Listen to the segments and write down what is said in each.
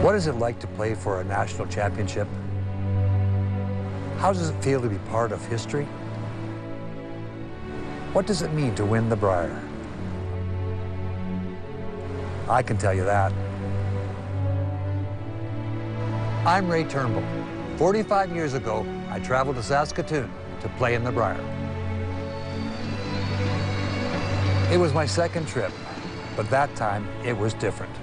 What is it like to play for a national championship? How does it feel to be part of history? What does it mean to win the Brier? I can tell you that. I'm Ray Turnbull. 45 years ago, I traveled to Saskatoon to play in the Brier. It was my second trip, but that time it was different.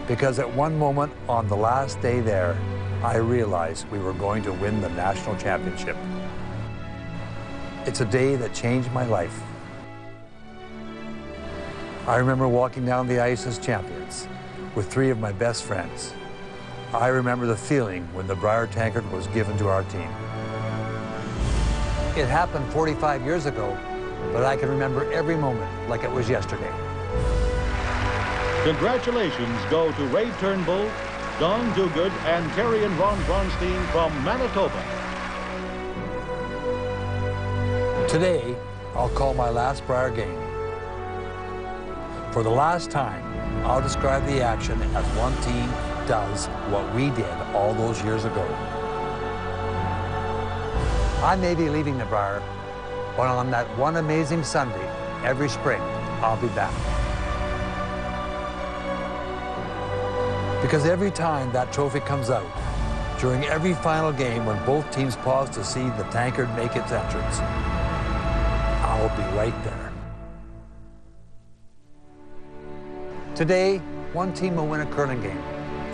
Because at one moment on the last day there, I realized we were going to win the national championship. It's a day that changed my life. I remember walking down the ice as champions with 3 of my best friends. I remember the feeling when the Brier tankard was given to our team. It happened 45 years ago, but I can remember every moment like it was yesterday. Congratulations go to Ray Turnbull, Don Duguid, and Terry and Ron Bronstein from Manitoba. Today, I'll call my last Brier game. For the last time, I'll describe the action as one team does what we did all those years ago. I may be leaving the Brier, but on that one amazing Sunday, every spring, I'll be back. Because every time that trophy comes out, during every final game when both teams pause to see the tankard make its entrance, I'll be right there. Today, one team will win a curling game,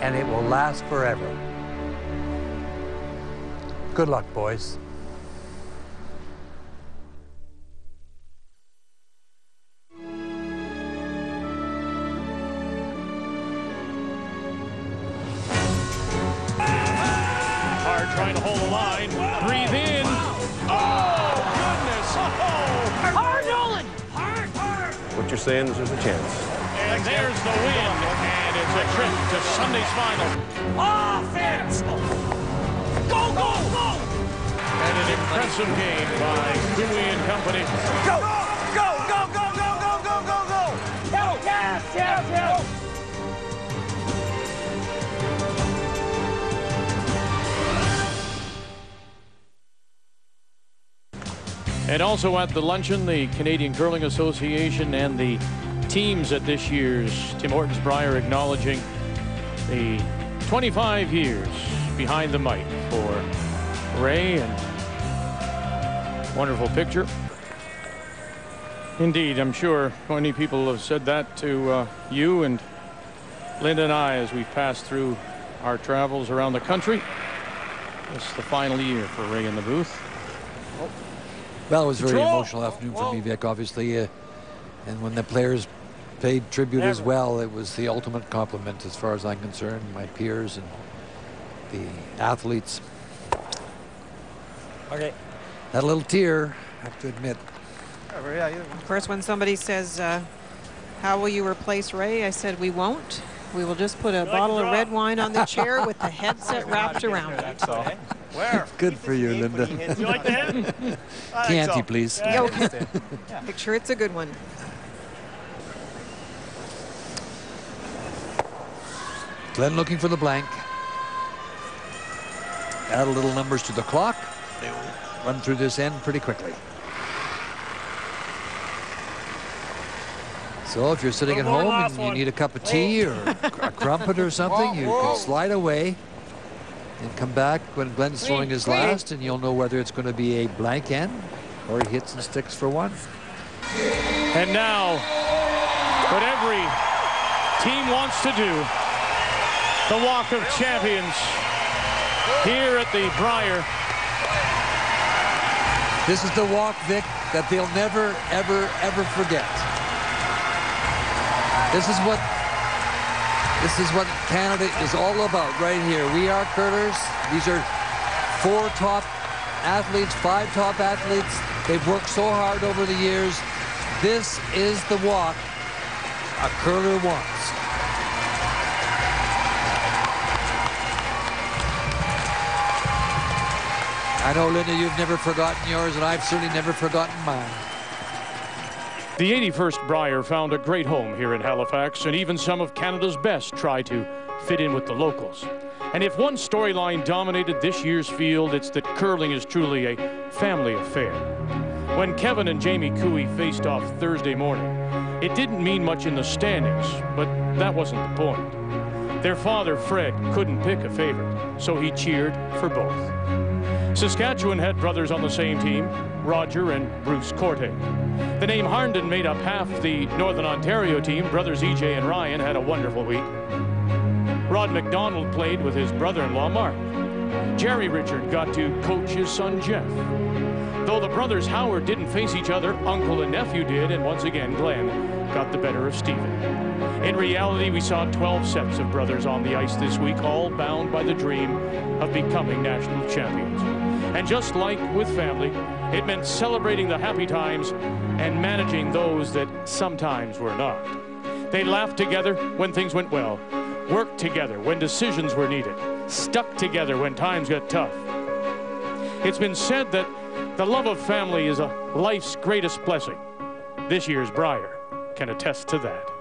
and it will last forever. Good luck, boys. Trying to hold the line. Breathe in. Oh, goodness. Oh. Hard, Nolan. Hard. What you're saying is there's a chance. And there's the win. And it's a trip to Sunday's final. Offense. Go. And an impressive game by Cooley and company. Go. Yes. And also at the luncheon, the Canadian Curling Association and the teams at this year's Tim Hortons Brier acknowledging the 25 years behind the mic for Ray, and wonderful picture. Indeed, I'm sure many people have said that to you and Linda and I as we've passed through our travels around the country. It's the final year for Ray in the booth. Well, it was a very emotional afternoon for me, Vic, obviously. And when the players paid tribute as well, it was the ultimate compliment as far as I'm concerned, my peers and the athletes. Okay. Had a little tear, I have to admit. Of course, when somebody says, how will you replace Ray? I said, we won't. We will just put a bottle of red wine on the chair with the headset wrapped around it. Where? Good for you, Linda. You like that? Chianti, please. Yeah, okay. Make sure it's a good one. Glenn looking for the blank. Add a little numbers to the clock. They will run through this end pretty quickly. So if you're sitting at home and you need a cup of tea or a crumpet or something, you can slide away and come back when Glenn's throwing his last, and you'll know whether it's going to be a blank end or he hits and sticks for one. And now, what every team wants to do, the Walk of Champions here at the Brier. This is the walk, Vic, that they'll never, ever forget. This is what Canada is all about right here. We are curlers. These are 4 top athletes, 5 top athletes. They've worked so hard over the years. This is the walk a curler wants. I know, Linda, you've never forgotten yours, and I've certainly never forgotten mine. The 81st Brier found a great home here in Halifax, and even some of Canada's best try to fit in with the locals. And if one storyline dominated this year's field, it's that curling is truly a family affair. When Kevin and Jamie Cooey faced off Thursday morning, it didn't mean much in the standings, but that wasn't the point. Their father, Fred, couldn't pick a favorite, so he cheered for both. Saskatchewan had brothers on the same team, Roger and Bruce Corte. The name Harnden made up half the Northern Ontario team. Brothers EJ and Ryan had a wonderful week. Rod McDonald played with his brother-in-law, Mark. Jerry Richard got to coach his son, Jeff. Though the brothers Howard didn't face each other, uncle and nephew did, and once again, Glenn got the better of Stephen. In reality, we saw 12 sets of brothers on the ice this week, all bound by the dream of becoming national champions. And just like with family, it meant celebrating the happy times and managing those that sometimes were not. They laughed together when things went well, worked together when decisions were needed, stuck together when times got tough. It's been said that the love of family is life's greatest blessing. This year's Brier can attest to that.